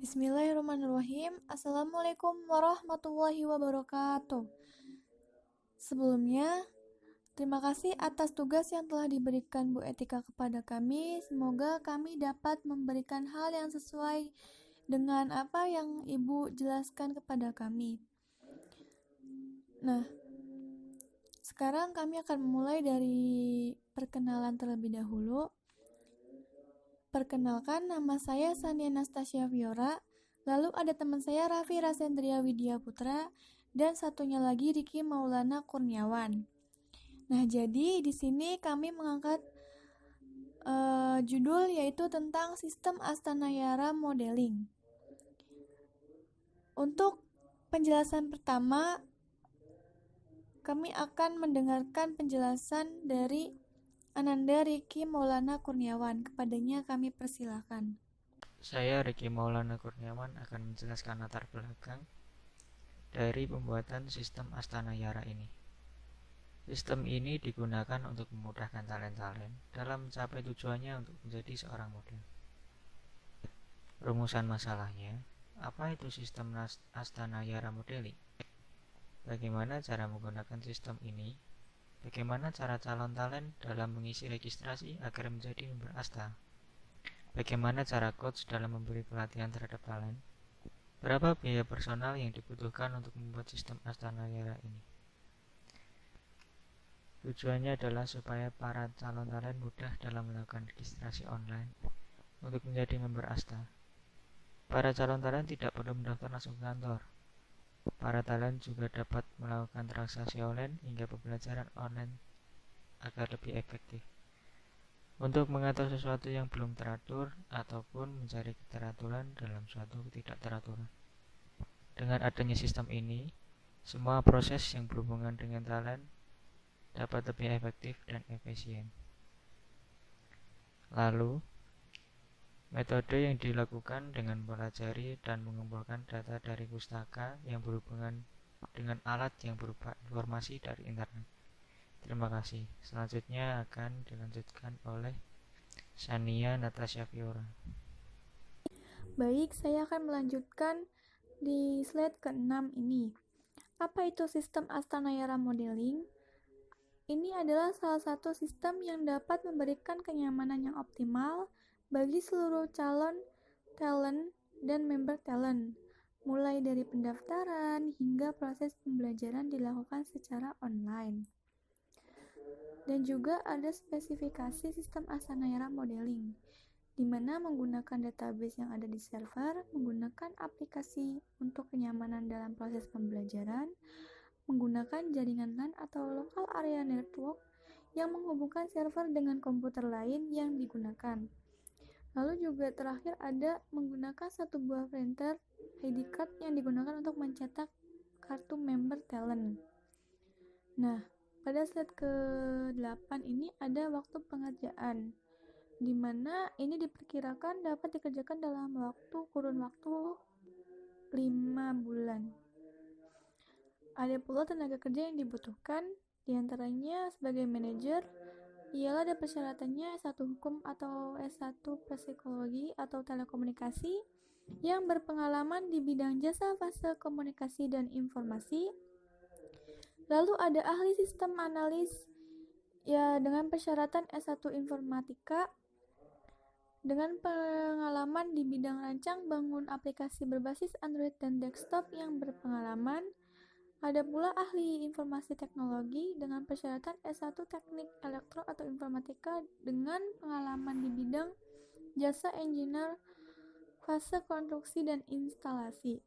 Bismillahirrahmanirrahim. Assalamualaikum warahmatullahi wabarakatuh. Sebelumnya, terima kasih atas tugas yang telah diberikan Bu Etika kepada kami. Semoga kami dapat memberikan hal yang sesuai dengan apa yang Ibu jelaskan kepada kami. Nah, sekarang kami akan memulai dari perkenalan terlebih dahulu. Perkenalkan, nama saya Sania Anastasia Fiora. Lalu ada teman saya Raffi Rasendria Widya Putra dan satunya lagi Riki Maulana Kurniawan. Nah, jadi di sini kami mengangkat judul yaitu tentang sistem Astana Yara Modeling. Untuk penjelasan pertama, kami akan mendengarkan penjelasan dari Ananda Riki Maulana Kurniawan. Kepadanya kami persilahkan. Saya Riki Maulana Kurniawan akan menjelaskan latar belakang dari pembuatan sistem Astana Yara ini. Sistem ini digunakan untuk memudahkan talent-talent dalam mencapai tujuannya untuk menjadi seorang model. Rumusan masalahnya, apa itu sistem Astana Yara Modeling? Bagaimana cara menggunakan sistem ini? Bagaimana cara calon talent dalam mengisi registrasi agar menjadi member Asta? Bagaimana cara coach dalam memberi pelatihan terhadap talent? Berapa biaya personal yang dibutuhkan untuk membuat sistem Astana Yara ini? Tujuannya adalah supaya para calon talent mudah dalam melakukan registrasi online untuk menjadi member Asta. Para calon talent tidak perlu mendaftar langsung ke kantor. Para talent juga dapat melakukan transaksi online hingga pembelajaran online agar lebih efektif. Untuk mengatur sesuatu yang belum teratur ataupun mencari keteraturan dalam suatu ketidakteraturan. Dengan adanya sistem ini, semua proses yang berhubungan dengan talent dapat lebih efektif dan efisien. Lalu, metode yang dilakukan dengan mempelajari dan mengumpulkan data dari pustaka yang berhubungan dengan alat yang berupa informasi dari internet. Terima kasih. Selanjutnya akan dilanjutkan oleh Sania Natasha Fiora. Baik, saya akan melanjutkan di slide ke-6 ini. Apa itu sistem Astana Yara Modeling? Ini adalah salah satu sistem yang dapat memberikan kenyamanan yang optimal bagi seluruh calon talent dan member talent, mulai dari pendaftaran hingga proses pembelajaran dilakukan secara online. Dan juga ada spesifikasi sistem Astana Yara Modeling, di mana menggunakan database yang ada di server, menggunakan aplikasi untuk kenyamanan dalam proses pembelajaran, menggunakan jaringan LAN atau Local Area Network yang menghubungkan server dengan komputer lain yang digunakan. Lalu juga terakhir ada menggunakan satu buah printer ID card yang digunakan untuk mencetak kartu member talent. Nah, pada slide ke-8 ini ada waktu pengerjaan, di mana ini diperkirakan dapat dikerjakan dalam kurun waktu 5 bulan. Ada pula tenaga kerja yang dibutuhkan, diantaranya sebagai manajer, ialah ada persyaratannya S1 Hukum atau S1 Psikologi atau Telekomunikasi yang berpengalaman di bidang jasa fase komunikasi dan informasi. Lalu ada ahli sistem analis ya dengan persyaratan S1 Informatika dengan pengalaman di bidang rancang bangun aplikasi berbasis Android dan desktop yang berpengalaman. Ada pula ahli informasi teknologi dengan persyaratan S1 Teknik Elektro atau Informatika dengan pengalaman di bidang jasa engineer fase konstruksi dan instalasi.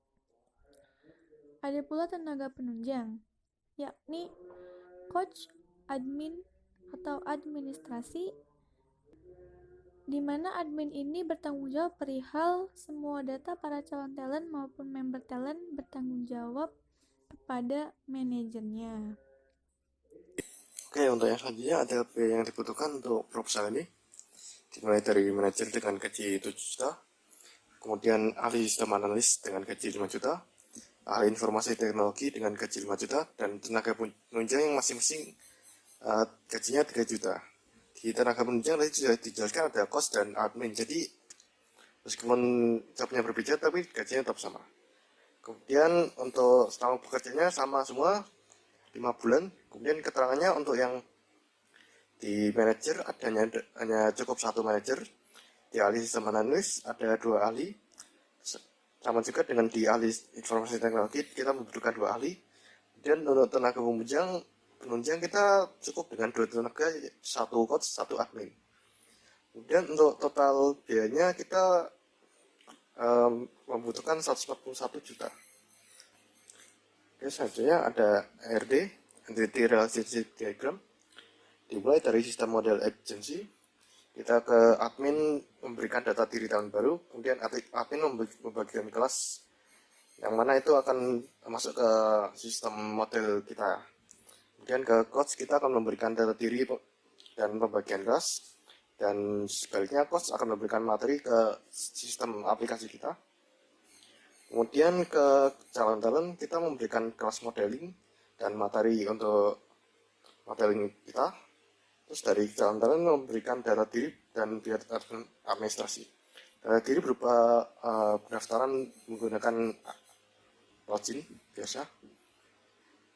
Ada pula tenaga penunjang, yakni coach, admin, atau administrasi, di mana admin ini bertanggung jawab perihal semua data para calon talent maupun member talent bertanggung jawab kepada manajernya. Oke, untuk yang selanjutnya ada biaya yang dibutuhkan untuk proposal ini, dimulai dari manajer dengan gaji 7 juta, kemudian ahli sistem analis dengan gaji 5 juta, ahli informasi teknologi dengan gaji 5 juta, dan tenaga penunjang yang masing-masing gajinya 3 juta. Di tenaga penunjang tadi sudah dijelaskan ada cost dan admin, jadi meskipun jobnya berbeda tapi gajinya tetap sama. Kemudian untuk setahun bekerjanya sama semua 5 bulan. Kemudian keterangannya untuk yang di manajer hanya cukup satu manajer. Di ahli sistem analis ada 2 ahli. Sama juga dengan di ahli informasi teknologi kita membutuhkan 2 ahli. Dan untuk tenaga penunjang kita cukup dengan 2 tenaga, 1 coach, 1 admin. Kemudian untuk total biayanya kita membutuhkan 141 juta. Oke, selanjutnya ada ARD, Entity Relationship Diagram. Dimulai dari sistem model agency. Kita ke admin memberikan data diri tahun baru, kemudian admin membagikan kelas, yang mana itu akan masuk ke sistem model kita. Kemudian ke coach kita akan memberikan data diri dan pembagian kelas, dan sebaliknya coach akan memberikan materi ke sistem aplikasi kita. Kemudian ke calon talent kita memberikan kelas modeling dan materi untuk modeling kita. Terus dari calon talent memberikan data diri dan biaya administrasi. Data diri berupa pendaftaran menggunakan login biasa.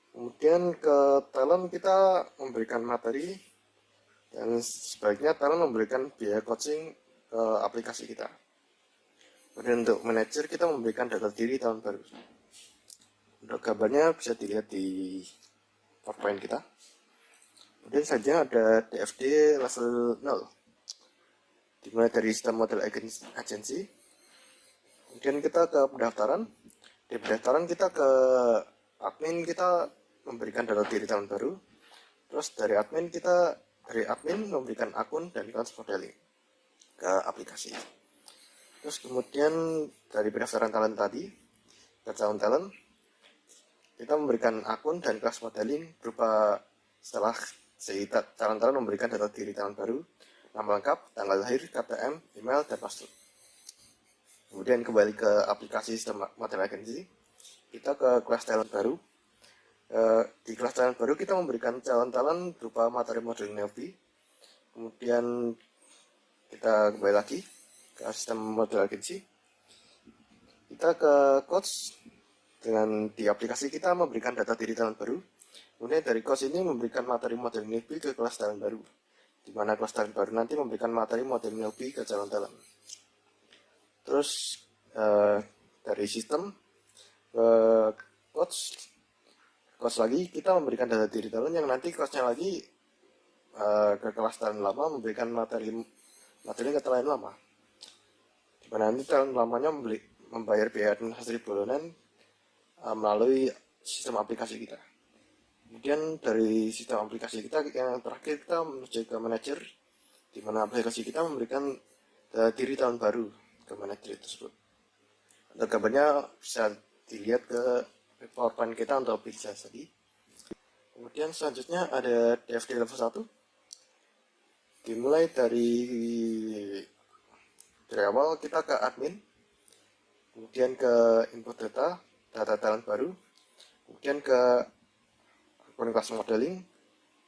Kemudian ke talent kita memberikan materi, dan sebaliknya talent memberikan biaya coaching ke aplikasi kita. Kemudian untuk manajer kita memberikan data diri tahun baru. Untuk gambarnya bisa dilihat di PowerPoint kita. Kemudian saja ada DFD level 0, dimulai dari sistem model agency. Kemudian kita ke pendaftaran. Di pendaftaran kita ke admin, kita memberikan data diri tahun baru. Terus dari admin memberikan akun dan kelas modeling ke aplikasi. Terus kemudian dari pendaftaran talent tadi ke calon talent, kita memberikan akun dan kelas modeling berupa setelah calon talent memberikan data diri tahun baru, nama lengkap, tanggal lahir, KTM, email, dan password. Kemudian kembali ke aplikasi sistem model agency, kita ke kelas talent baru. Di kelas talent baru kita memberikan calon talent berupa materi modeling Navi. Kemudian kita kembali lagi ke sistem model agency. Kita ke coach, dengan di aplikasi kita memberikan data diri talent baru. Kemudian dari coach ini memberikan materi modeling Navi ke kelas talent baru, di mana kelas talent baru nanti memberikan materi modeling Navi ke calon talent. Terus dari sistem ke coach lagi kita memberikan data diri talent, yang nanti coachnya lagi ke kelas talent lama memberikan materi ke talent lama, di mana nanti talent lamanya membayar biaya administrasi bulanan melalui sistem aplikasi kita. Kemudian dari sistem aplikasi kita yang terakhir kita menuju ke manajer, di mana aplikasi kita memberikan data diri tahun baru ke manajer tersebut. Untuk gambarnya bisa dilihat ke PowerPoint kita untuk aplikasi tadi. Kemudian selanjutnya ada DFD level 1. Dimulai dari awal kita ke admin, kemudian ke input data talent baru, kemudian ke akun kelas modeling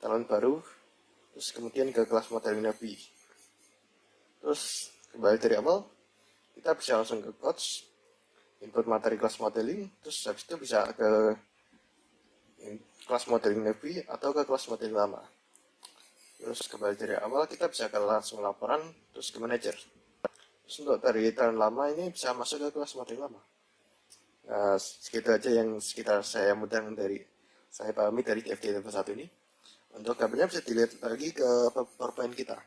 talent baru, terus kemudian ke kelas modeling Navi. Terus kembali dari awal, kita bisa langsung ke coach, input materi kelas modeling, terus habis itu bisa ke kelas modeling Navi atau ke kelas modeling lama. Terus kembali dari awal, kita bisa ke langsung laporan, terus ke manajer. Terus untuk dari tahun lama ini bisa masuk ke kelas modeling lama. Nah, segitu aja yang sekitar saya pahami dari DFD level 1 ini. Untuk gambarnya bisa dilihat lagi ke PowerPoint kita.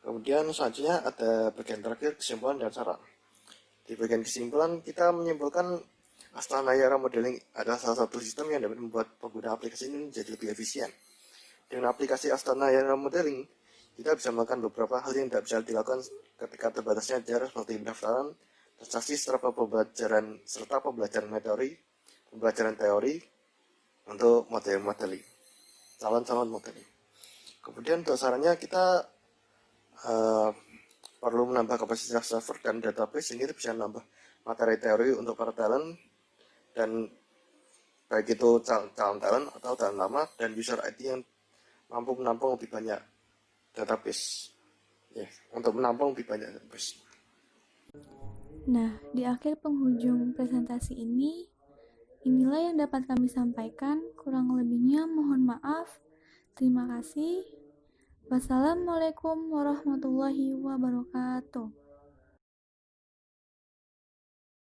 Kemudian selanjutnya ada bagian terakhir, kesimpulan dan saran. Di bagian kesimpulan kita menyimpulkan Astana Yara Modeling adalah salah satu sistem yang dapat membuat pengguna aplikasi ini menjadi lebih efisien. Dengan aplikasi Astana Yara Modeling, kita bisa melakukan beberapa hal yang tidak bisa dilakukan ketika terbatasnya jarak, seperti pendaftaran, transaksi serta pembelajaran teori untuk modeling, calon modeling. Kemudian untuk sarannya kita perlu menambah kapasitas server dan database sehingga bisa menambah materi teori untuk para talent, dan baik itu calon talent atau talent lama, dan user ID yang mampu menampung lebih banyak database, untuk menampung lebih banyak database. Nah, di akhir penghujung presentasi ini, inilah yang dapat kami sampaikan. Kurang lebihnya mohon maaf. Terima kasih. Wassalamualaikum warahmatullahi wabarakatuh.